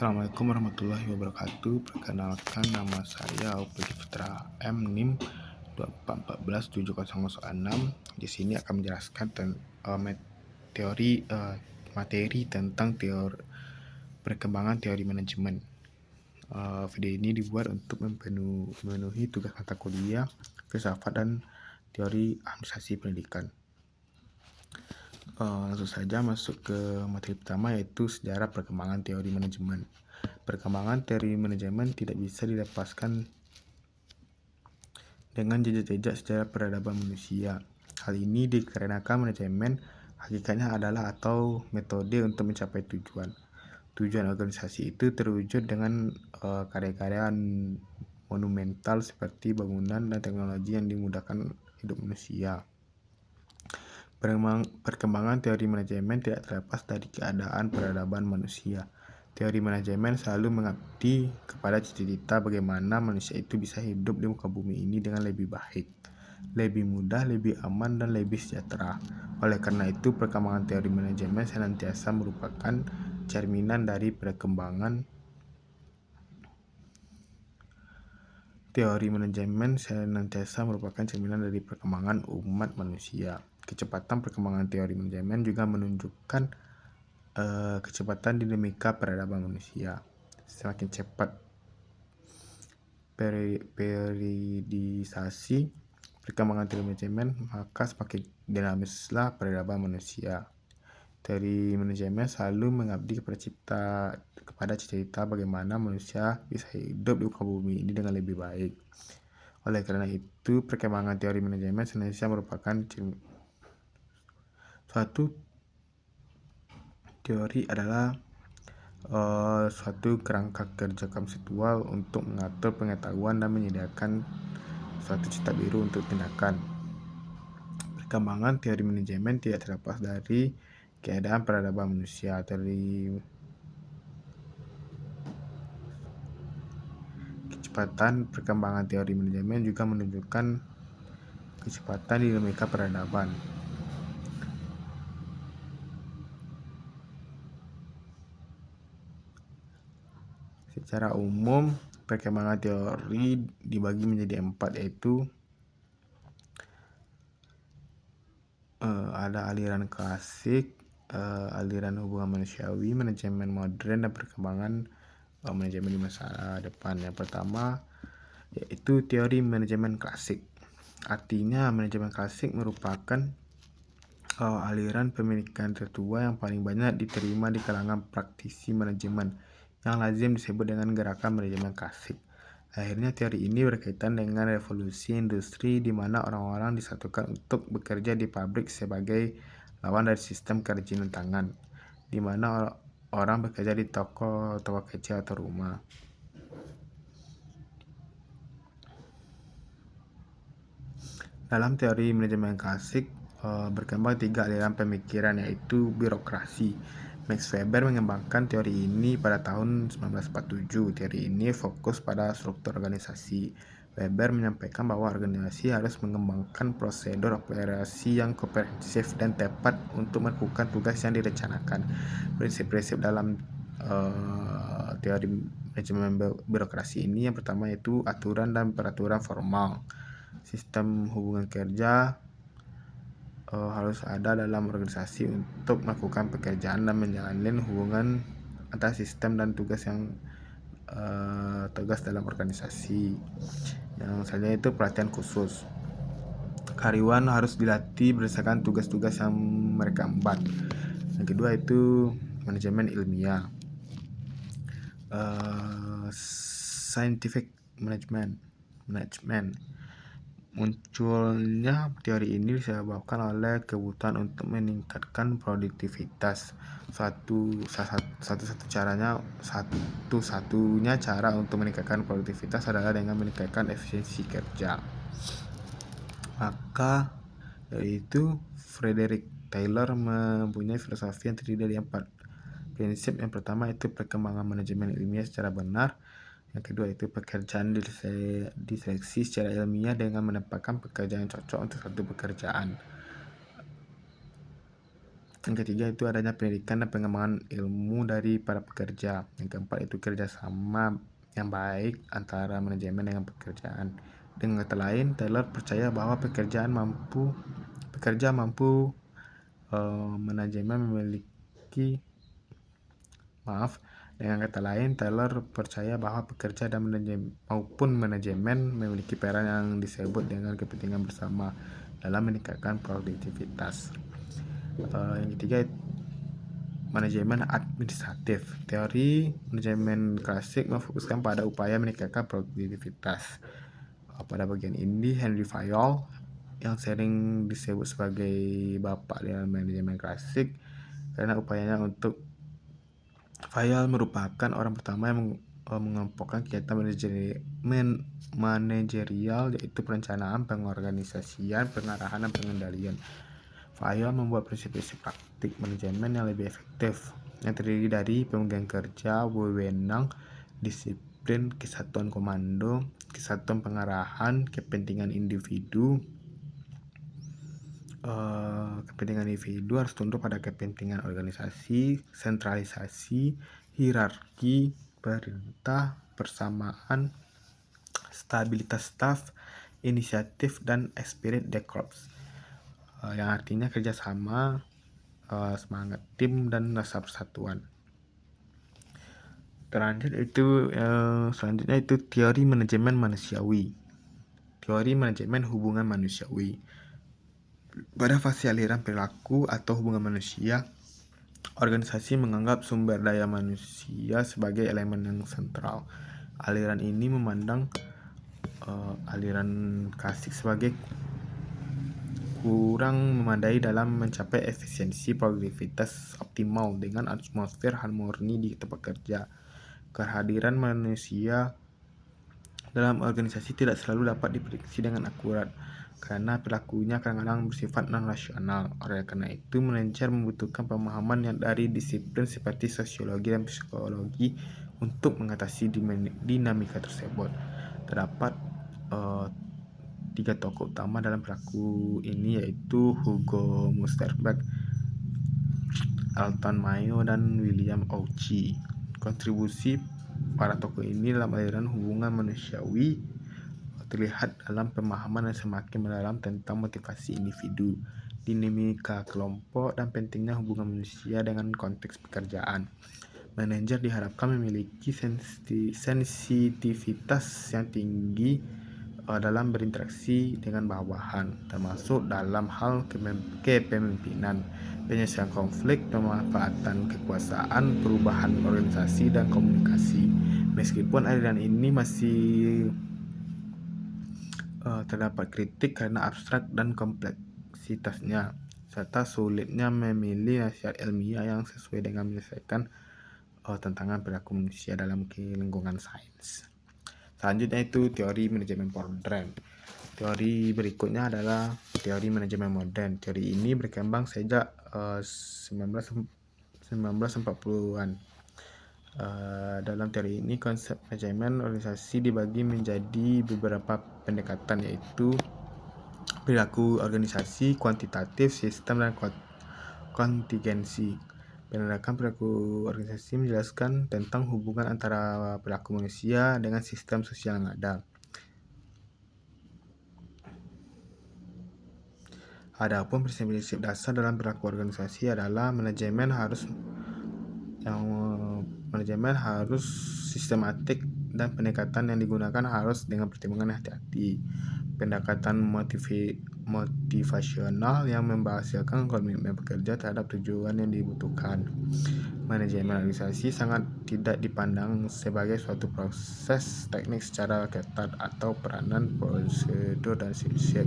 Assalamualaikum warahmatullahi wabarakatuh. Perkenalkan, nama saya Aupi Fitra M, NIM 2414706. Di sini akan menjelaskan materi tentang perkembangan teori manajemen. Video ini dibuat untuk memenuhi tugas mata kuliah filsafat dan teori administrasi pendidikan. Langsung saja masuk ke materi pertama, yaitu sejarah perkembangan teori manajemen. Perkembangan teori manajemen tidak bisa dilepaskan dengan jejak-jejak sejarah peradaban manusia. Hal ini dikarenakan manajemen hakikatnya adalah atau metode untuk mencapai tujuan. Tujuan organisasi itu terwujud dengan karya-karya monumental seperti bangunan dan teknologi yang dimudahkan hidup manusia. Perkembangan teori manajemen tidak terlepas dari keadaan peradaban manusia. Teori manajemen selalu mengabdi kepada cita-cita bagaimana manusia itu bisa hidup di muka bumi ini dengan lebih baik, lebih mudah, lebih aman, dan lebih sejahtera. Oleh karena itu, perkembangan teori manajemen senantiasa merupakan cerminan dari perkembangan umat manusia. Kecepatan perkembangan teori manajemen juga menunjukkan kecepatan dinamika peradaban manusia. Semakin cepat periodisasi perkembangan teori manajemen, maka semakin dinamislah peradaban manusia. Teori manajemen selalu mengabdi kepada cita-cita bagaimana manusia bisa hidup di muka bumi ini dengan lebih baik. Oleh karena itu, perkembangan teori manajemen senantiasa merupakan suatu teori adalah suatu kerangka kerja konseptual untuk mengatur pengetahuan dan menyediakan suatu cetak biru untuk tindakan. Perkembangan teori manajemen tidak terlepas dari keadaan peradaban manusia. Kecepatan perkembangan teori manajemen juga menunjukkan kecepatan dinamika peradaban. Secara umum, perkembangan teori dibagi menjadi 4, yaitu ada aliran klasik, aliran hubungan manusiawi, manajemen modern, dan perkembangan manajemen di masa depan. Yang pertama yaitu teori manajemen klasik. Artinya, manajemen klasik merupakan aliran pemikiran tertua yang paling banyak diterima di kalangan praktisi manajemen, yang lazim disebut dengan gerakan manajemen klasik. Akhirnya teori ini berkaitan dengan revolusi industri di mana orang-orang disatukan untuk bekerja di pabrik sebagai lawan dari sistem kerajinan tangan, di mana orang bekerja di toko kecil atau rumah. Dalam teori manajemen klasik berkembang 3 aliran pemikiran, yaitu birokrasi. Max Weber mengembangkan teori ini pada tahun 1947. Teori ini fokus pada struktur organisasi. Weber menyampaikan bahwa organisasi harus mengembangkan prosedur operasi yang komprehensif dan tepat untuk melakukan tugas yang direncanakan. Prinsip-prinsip dalam teori manajemen birokrasi ini yang pertama yaitu aturan dan peraturan formal. Sistem hubungan kerja harus ada dalam organisasi untuk melakukan pekerjaan dan menjalin hubungan antara sistem dan tugas dalam organisasi. Yang selanjutnya itu pelatihan khusus. Karyawan harus dilatih berdasarkan tugas-tugas yang mereka emban. Yang kedua itu manajemen ilmiah. Scientific management. Munculnya teori ini disebabkan oleh kebutuhan untuk meningkatkan produktivitas. Satu-satunya cara untuk meningkatkan produktivitas adalah dengan meningkatkan efisiensi kerja. Maka dari itu Frederick Taylor mempunyai filosofi yang terdiri dari 4 prinsip. Yang pertama itu perkembangan manajemen ilmiah secara benar. Yang kedua itu pekerjaan diseleksi secara ilmiah dengan menempatkan pekerjaan yang cocok untuk satu pekerjaan. Yang ketiga itu adanya pendidikan dan pengembangan ilmu dari para pekerja. Yang keempat itu kerjasama yang baik antara manajemen dengan pekerjaan. Dengan kata lain, Taylor percaya bahwa pekerja mampu manajemen memiliki maaf. Dengan kata lain, Taylor percaya bahwa pekerja dan manajemen memiliki peran yang disebut dengan kepentingan bersama dalam meningkatkan produktivitas. Yang ketiga, manajemen administratif. Teori manajemen klasik memfokuskan pada upaya meningkatkan produktivitas. Pada bagian ini, Henry Fayol yang sering disebut sebagai bapak dalam manajemen klasik karena upayanya untuk Fayol merupakan orang pertama yang mengelompokkan kegiatan manajerial, yaitu perencanaan, pengorganisasian, pengarahan, dan pengendalian. Fayol membuat prinsip-prinsip praktik manajemen yang lebih efektif, yang terdiri dari pembagian kerja, wewenang, disiplin, kesatuan komando, kesatuan pengarahan, kepentingan individu harus tunduk pada kepentingan organisasi, sentralisasi, hierarki, perintah, persamaan, stabilitas staf, inisiatif, dan spirit de corps, yang artinya kerjasama, semangat tim, dan rasa persatuan. Selanjutnya itu teori manajemen manusiawi. Teori manajemen hubungan manusiawi. Pada fase aliran perilaku atau hubungan manusia, organisasi menganggap sumber daya manusia sebagai elemen yang sentral. Aliran ini memandang aliran klasik sebagai kurang memadai dalam mencapai efisiensi produktivitas optimal dengan atmosfer harmoni di tempat kerja. Kehadiran manusia dalam organisasi tidak selalu dapat diprediksi dengan akurat karena perilakunya kadang-kadang bersifat non-rasional. Oleh karena itu, manajer membutuhkan pemahaman yang dari disiplin seperti sosiologi dan psikologi untuk mengatasi dinamika tersebut. Terdapat 3 tokoh utama dalam perilaku ini, yaitu Hugo Musterberg, Alton Mayo, dan William Ouchi. Kontribusi para tokoh ini dalam aliran hubungan manusiawi terlihat dalam pemahaman yang semakin mendalam tentang motivasi individu, dinamika kelompok, dan pentingnya hubungan manusia dengan konteks pekerjaan. Manajer diharapkan memiliki sensitivitas yang tinggi dalam berinteraksi dengan bawahan, termasuk dalam hal kepemimpinan, penyelesaian konflik, pemanfaatan kekuasaan, perubahan organisasi, dan komunikasi. Meskipun aliran ini masih terdapat kritik karena abstrak dan kompleksitasnya, serta sulitnya memilih nasihat ilmiah yang sesuai dengan menyelesaikan tantangan perilaku manusia dalam lingkungan sains. Selanjutnya itu teori manajemen modern. Teori berikutnya adalah teori manajemen modern. Teori ini berkembang sejak 1940-an. Dalam teori ini, konsep manajemen organisasi dibagi menjadi beberapa pendekatan, yaitu perilaku organisasi, kuantitatif, sistem, dan kontingensi. Pendekatan perilaku organisasi menjelaskan tentang hubungan antara perilaku manusia dengan sistem sosial yang ada. Adapun prinsip-prinsip dasar dalam perilaku organisasi adalah manajemen harus sistematik dan pendekatan yang digunakan harus dengan pertimbangan hati-hati. Pendekatan motivasional yang menghasilkan komitmen pekerja terhadap tujuan yang dibutuhkan. Manajemen organisasi sangat tidak dipandang sebagai suatu proses teknik secara ketat atau peranan prosedur dan sip.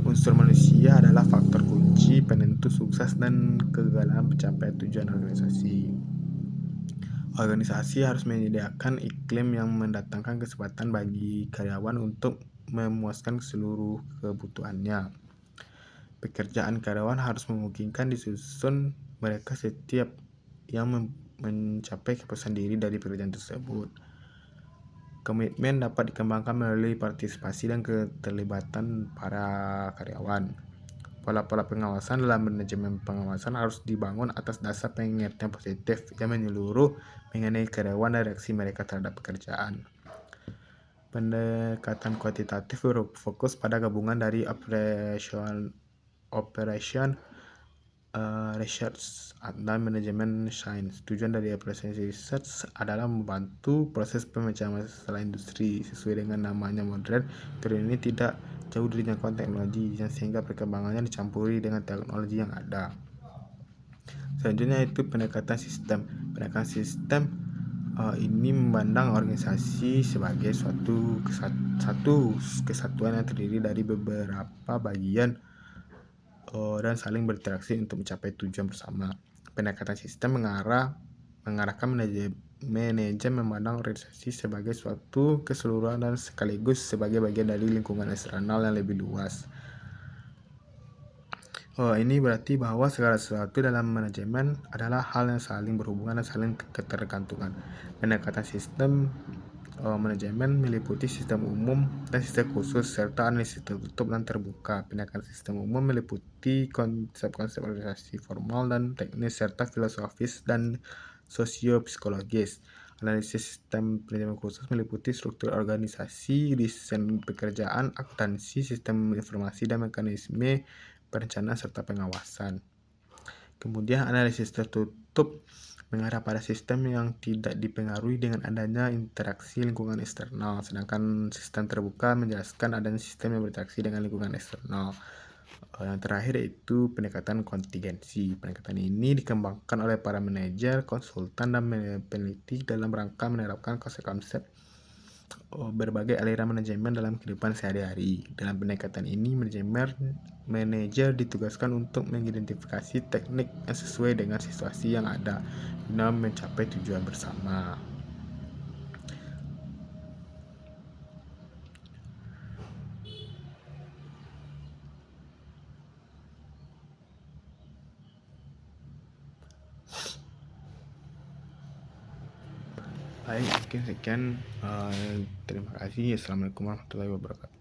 Unsur manusia adalah faktor kunci penentu sukses dan kegagalan pencapaian tujuan organisasi. Organisasi harus menyediakan iklim yang mendatangkan kesempatan bagi karyawan untuk memuaskan seluruh kebutuhannya. Pekerjaan karyawan harus memungkinkan disusun mereka setiap yang mencapai kepuasan diri dari pekerjaan tersebut. Komitmen dapat dikembangkan melalui partisipasi dan keterlibatan para karyawan. Pola-pola pengawasan dalam manajemen pengawasan harus dibangun atas dasar pengertian positif yang menyeluruh mengenai karyawan dan reaksi mereka terhadap pekerjaan. Pendekatan kuantitatif berfokus pada gabungan dari operation research dan manajemen science. Tujuan dari operation research adalah membantu proses pemecahan masalah industri. Sesuai dengan namanya modern, teori ini tidak jauh dari jangkauan teknologi sehingga perkembangannya dicampuri dengan teknologi yang ada. Selanjutnya itu pendekatan sistem. Pendekatan sistem ini memandang organisasi sebagai satu kesatuan yang terdiri dari beberapa bagian dan saling berinteraksi untuk mencapai tujuan bersama. Pendekatan sistem mengarahkan manajer memandang organisasi sebagai suatu keseluruhan dan sekaligus sebagai bagian dari lingkungan eksternal yang lebih luas. Ini berarti bahwa segala sesuatu dalam manajemen adalah hal yang saling berhubungan dan saling ketergantungan. Pendekatan sistem manajemen meliputi sistem umum dan sistem khusus serta analisis tertutup dan terbuka. Pendekatan sistem umum meliputi konsep-konsep organisasi formal dan teknis serta filosofis dan sosio-psikologis. Analisis sistem manajemen khusus meliputi struktur organisasi, desain pekerjaan, akuntansi, sistem informasi dan mekanisme perencanaan serta pengawasan. Kemudian analisis tertutup mengarah pada sistem yang tidak dipengaruhi dengan adanya interaksi lingkungan eksternal, sedangkan sistem terbuka menjelaskan adanya sistem yang berinteraksi dengan lingkungan eksternal. Yang terakhir yaitu pendekatan kontingensi. Pendekatan ini dikembangkan oleh para manajer, konsultan, dan peneliti dalam rangka menerapkan konsep-konsep berbagai aliran manajemen dalam kehidupan sehari-hari. Dalam pendekatan ini, manajer ditugaskan untuk mengidentifikasi teknik yang sesuai dengan situasi yang ada guna mencapai tujuan bersama. Baik, mungkin sekian. Terima kasih. Assalamualaikum warahmatullahi wabarakatuh.